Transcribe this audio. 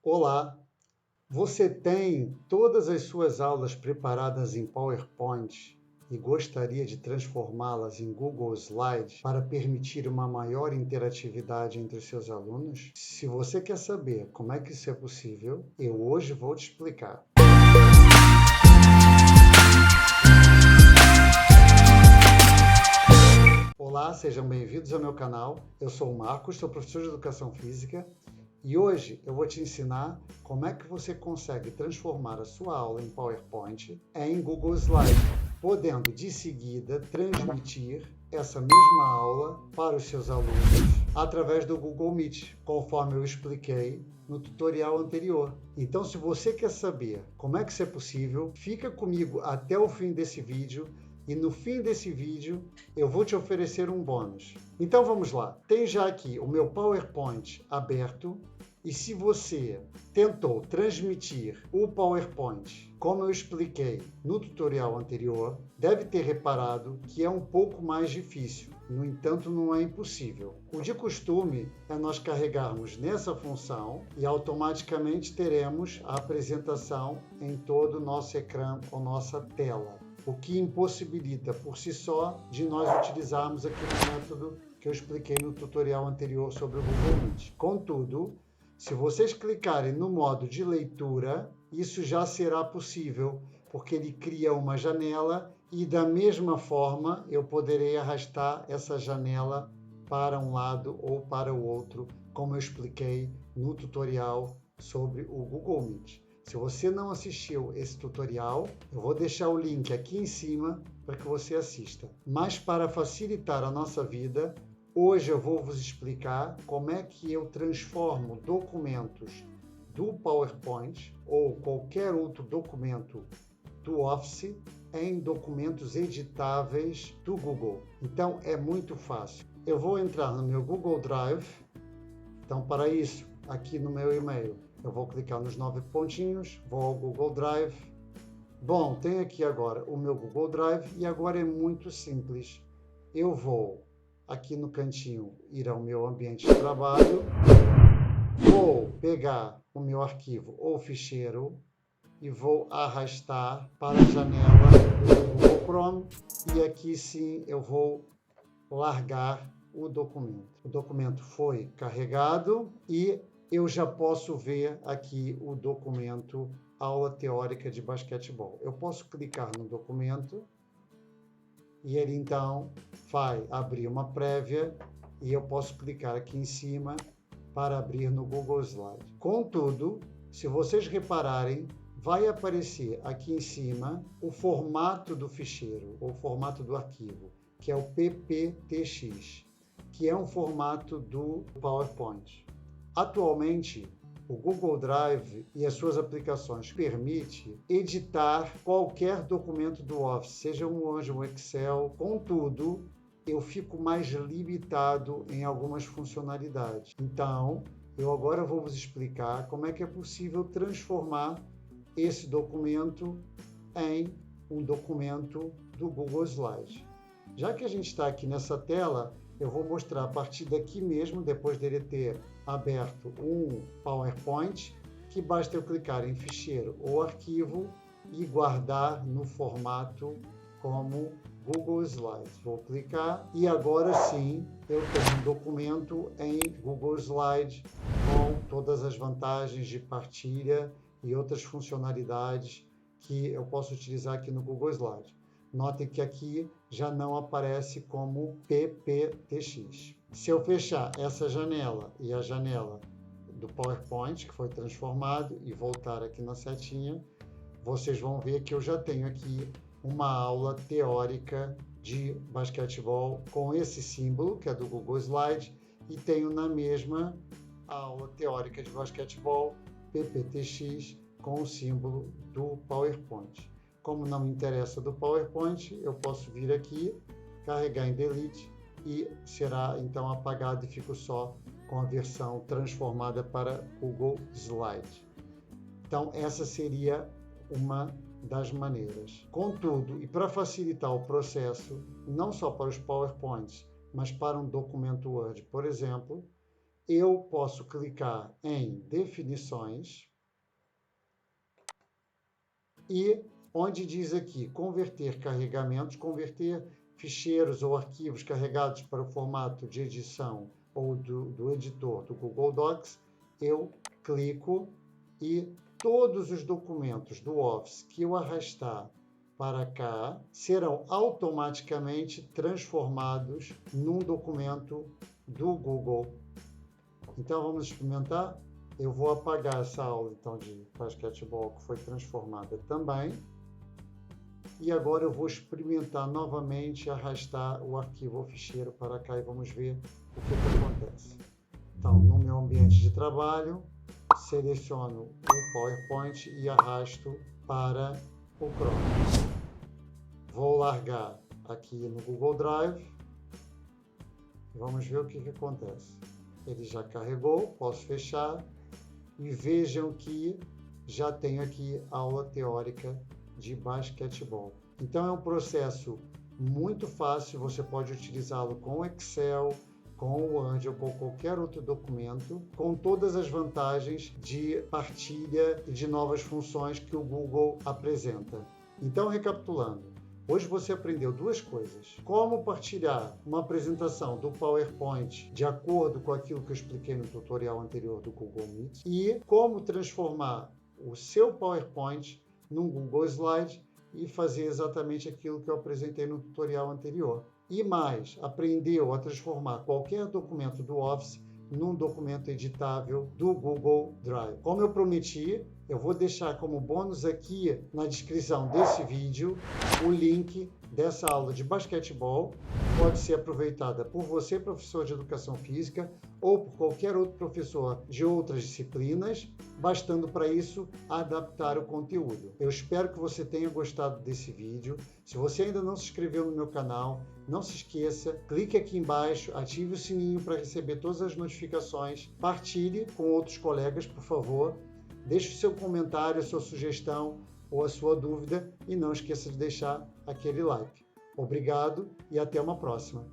Olá! Você tem todas as suas aulas preparadas em PowerPoint e gostaria de transformá-las em Google Slides para permitir uma maior interatividade entre os seus alunos? Se você quer saber como é que isso é possível, eu hoje vou te explicar. Olá, sejam bem-vindos ao meu canal. Eu sou o Marcos, sou professor de Educação Física e hoje eu vou te ensinar como é que você consegue transformar a sua aula em PowerPoint em Google Slides, podendo de seguida transmitir essa mesma aula para os seus alunos através do Google Meet, conforme eu expliquei no tutorial anterior. Então, se você quer saber como é que isso é possível, fica comigo até o fim desse vídeo. E no fim desse vídeo, eu vou te oferecer um bônus. Então vamos lá. Tem já aqui o meu PowerPoint aberto. E se você tentou transmitir o PowerPoint, como eu expliquei no tutorial anterior, deve ter reparado que é um pouco mais difícil. No entanto, não é impossível. O de costume é nós carregarmos nessa função e automaticamente teremos a apresentação em todo o nosso ecrã ou nossa tela, o que impossibilita por si só de nós utilizarmos aquele método que eu expliquei no tutorial anterior sobre o Google Meet. Contudo, se vocês clicarem no modo de leitura, isso já será possível, porque ele cria uma janela e da mesma forma eu poderei arrastar essa janela para um lado ou para o outro, como eu expliquei no tutorial sobre o Google Meet. Se você não assistiu esse tutorial, eu vou deixar o link aqui em cima para que você assista. Mas para facilitar a nossa vida, hoje eu vou vos explicar como é que eu transformo documentos do PowerPoint ou qualquer outro documento do Office em documentos editáveis do Google. Então é muito fácil. Eu vou entrar no meu Google Drive. Então, para isso, aqui no meu e-mail, eu vou clicar nos 9 pontinhos, vou ao Google Drive. Bom, tem aqui agora o meu Google Drive e agora é muito simples. Eu vou aqui no cantinho ir ao meu ambiente de trabalho, vou pegar o meu arquivo ou ficheiro e vou arrastar para a janela do Google Chrome e aqui sim eu vou largar o documento. O documento foi carregado e eu já posso ver aqui o documento Aula Teórica de Basquetebol. Eu posso clicar no documento e ele então vai abrir uma prévia e eu posso clicar aqui em cima para abrir no Google Slide. Contudo, se vocês repararem, vai aparecer aqui em cima o formato do ficheiro, ou formato do arquivo, que é o PPTX, que é um formato do PowerPoint. Atualmente, o Google Drive e as suas aplicações permitem editar qualquer documento do Office, seja um Word, um Excel. Contudo, eu fico mais limitado em algumas funcionalidades. Então, eu agora vou vos explicar como é que é possível transformar esse documento em um documento do Google Slides. Já que a gente está aqui nessa tela, eu vou mostrar a partir daqui mesmo, depois dele ter aberto um PowerPoint, que basta eu clicar em ficheiro ou arquivo e guardar no formato como Google Slides. Vou clicar e agora sim eu tenho um documento em Google Slides com todas as vantagens de partilha e outras funcionalidades que eu posso utilizar aqui no Google Slides. Notem que aqui já não aparece como PPTX. Se eu fechar essa janela e a janela do PowerPoint, que foi transformado, e voltar aqui na setinha, vocês vão ver que eu já tenho aqui uma aula teórica de basquetebol com esse símbolo, que é do Google Slide, e tenho na mesma aula teórica de basquetebol, PPTX, com o símbolo do PowerPoint. Como não me interessa do PowerPoint, eu posso vir aqui, carregar em Delete e será então apagado e fico só com a versão transformada para Google Slide. Então, essa seria uma das maneiras. Contudo, e para facilitar o processo, não só para os PowerPoints, mas para um documento Word, por exemplo, eu posso clicar em definições e onde diz aqui converter carregamentos, converter ficheiros ou arquivos carregados para o formato de edição ou do editor do Google Docs, eu clico e todos os documentos do Office que eu arrastar para cá serão automaticamente transformados num documento do Google. Então vamos experimentar? Eu vou apagar essa aula então de basquetebol que foi transformada também. E agora eu vou experimentar novamente arrastar o arquivo ou ficheiro para cá e vamos ver o que acontece. Então, no meu ambiente de trabalho, seleciono o PowerPoint e arrasto para o Chrome. Vou largar aqui no Google Drive. Vamos ver o que acontece. Ele já carregou, posso fechar. E vejam que já tenho aqui aula teórica de basquetebol. Então é um processo muito fácil, você pode utilizá-lo com o Excel, com o Word ou com qualquer outro documento, com todas as vantagens de partilha e de novas funções que o Google apresenta. Então, recapitulando, hoje você aprendeu duas coisas. Como partilhar uma apresentação do PowerPoint de acordo com aquilo que eu expliquei no tutorial anterior do Google Meet e como transformar o seu PowerPoint num Google Slide e fazer exatamente aquilo que eu apresentei no tutorial anterior. E mais, aprendeu a transformar qualquer documento do Office num documento editável do Google Drive. Como eu prometi, eu vou deixar como bônus aqui na descrição desse vídeo o link dessa aula de basquetebol. Pode ser aproveitada por você, professor de educação física, ou por qualquer outro professor de outras disciplinas, bastando para isso adaptar o conteúdo. Eu espero que você tenha gostado desse vídeo. Se você ainda não se inscreveu no meu canal, não se esqueça, clique aqui embaixo, ative o sininho para receber todas as notificações, partilhe com outros colegas, por favor, deixe o seu comentário, a sua sugestão ou a sua dúvida e não esqueça de deixar aquele like. Obrigado e até uma próxima.